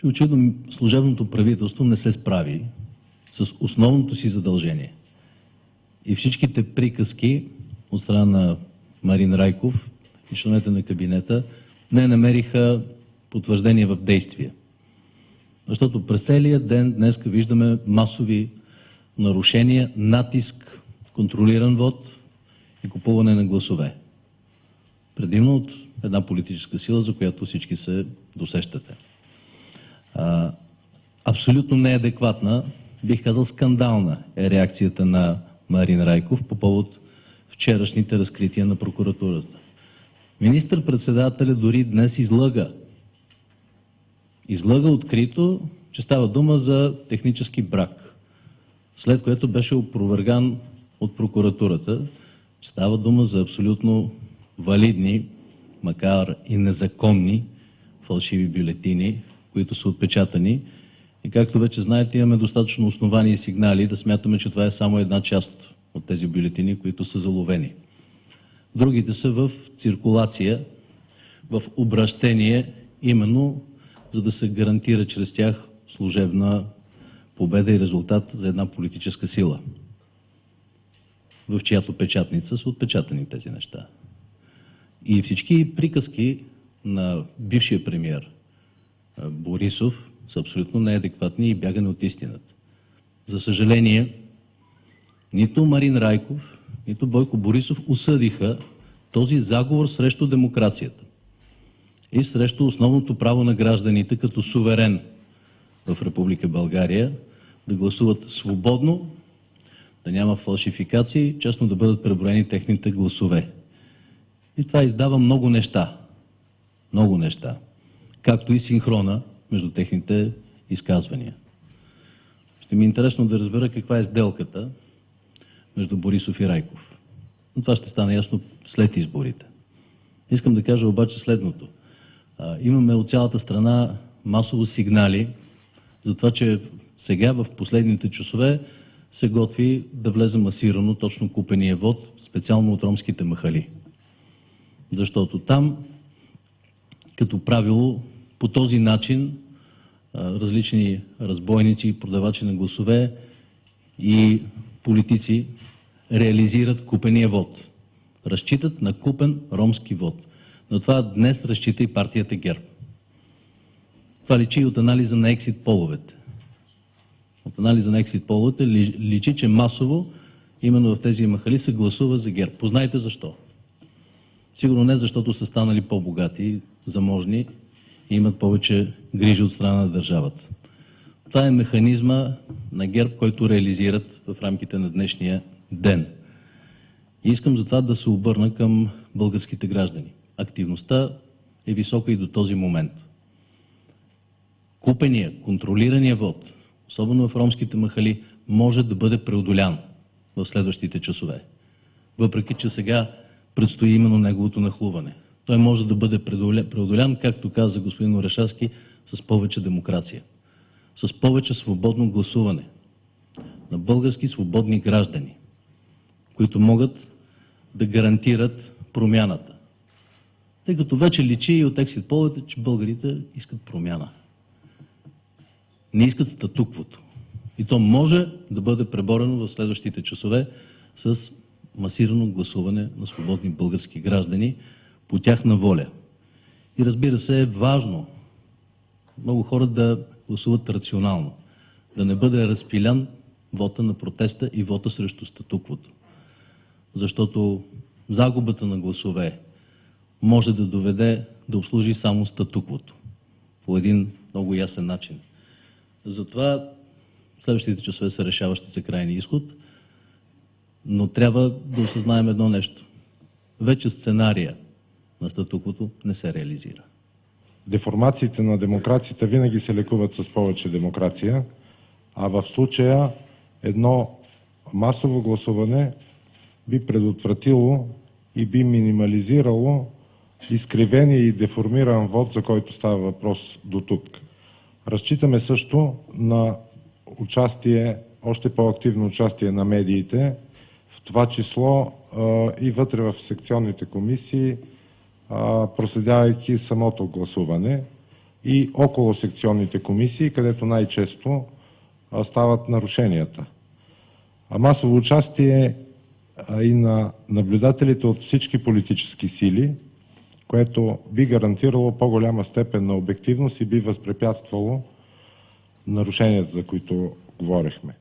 че очевидно служебното правителство не се справи с основното си задължение. И всичките приказки от страна на Марин Райков и членовете на кабинета не намериха потвърждение в действие. Защото през целия ден днес виждаме масови нарушения, натиск, контролиран вод и купуване на гласове. Предимно от една политическа сила, за която всички се досещате. Абсолютно неадекватна, бих казал скандална е реакцията на Марин Райков по повод вчерашните разкрития на прокуратурата. Министър-председателя дори днес излъга. Излъга открито, че става дума за технически брак, след което беше опроверган от прокуратурата, че става дума за абсолютно валидни, макар и незаконни, фалшиви бюлетини, които са отпечатани. И както вече знаете, имаме достатъчно основания и сигнали да смятаме, че това е само една част от тези бюлетини, които са заловени. Другите са в циркулация, в обращение, именно за да се гарантира чрез тях служебна победа и резултат за една политическа сила, в чиято печатница са отпечатани тези неща. И всички приказки на бившия премиер Борисов са абсолютно неадекватни и бягане от истината. За съжаление, нито Марин Райков, нито Бойко Борисов осъдиха този заговор срещу демокрацията и срещу основното право на гражданите като суверен в Република България да гласуват свободно, да няма фалшификации, честно да бъдат преброени техните гласове. И това издава много неща, както и синхрона между техните изказвания. Ще ми е интересно да разбера каква е сделката между Борисов и Райков. Но това ще стане ясно след изборите. Искам да кажа обаче следното. Имаме от цялата страна масово сигнали за това, че сега в последните часове се готви да влезе масирано точно купения вод, специално от ромските махали. Защото там, като правило, по този начин различни разбойници, продавачи на гласове и политици реализират купения вод. Разчитат на купен ромски вод. Но това днес разчита и партията ГЕРБ. Това личи и от анализа на ексит половете. От анализа на ексит половете личи, че масово именно в тези махали се гласува за ГЕРБ. Познайте защо. Сигурно не защото са станали по-богати, заможни и имат повече грижи от страна на държавата. Това е механизма на ГЕРБ, който реализират в рамките на днешния ден. И искам затова да се обърна към българските граждани. Активността е висока и до този момент. Купения, контролирания вод, особено в ромските махали, може да бъде преодолян в следващите часове. Въпреки че сега предстои именно неговото нахлуване. Той може да бъде преодолян, както каза господин Орешарски, с повече демокрация, с повече свободно гласуване на български свободни граждани, които могат да гарантират промяната. Тъй като вече личи и от ексит половете, че българите искат промяна. Не искат статуквото. И то може да бъде преборено в следващите часове с масирано гласуване на свободни български граждани по тяхна воля. И разбира се, е важно много хора да гласуват рационално, да не бъде разпилян вота на протеста и вота срещу статуквото. Защото загубата на гласове може да доведе да обслужи само статуквото по един много ясен начин. Затова следващите часове са решаващи за крайния изход, но трябва да осъзнаем едно нещо. Вече сценария на статуквото не се реализира. Деформациите на демокрацията винаги се лекуват с повече демокрация, а в случая едно масово гласуване би предотвратило и би минимализирало изкривения и деформиран вод, за който става въпрос до тук. Разчитаме също на участие, още по-активно участие на медиите, в това число и вътре в секционните комисии, проследявайки самото гласуване и около секционните комисии, където най-често стават нарушенията. А масово участие и на наблюдателите от всички политически сили, което би гарантирало по-голяма степен на обективност и би възпрепятствало нарушенията, за които говорихме.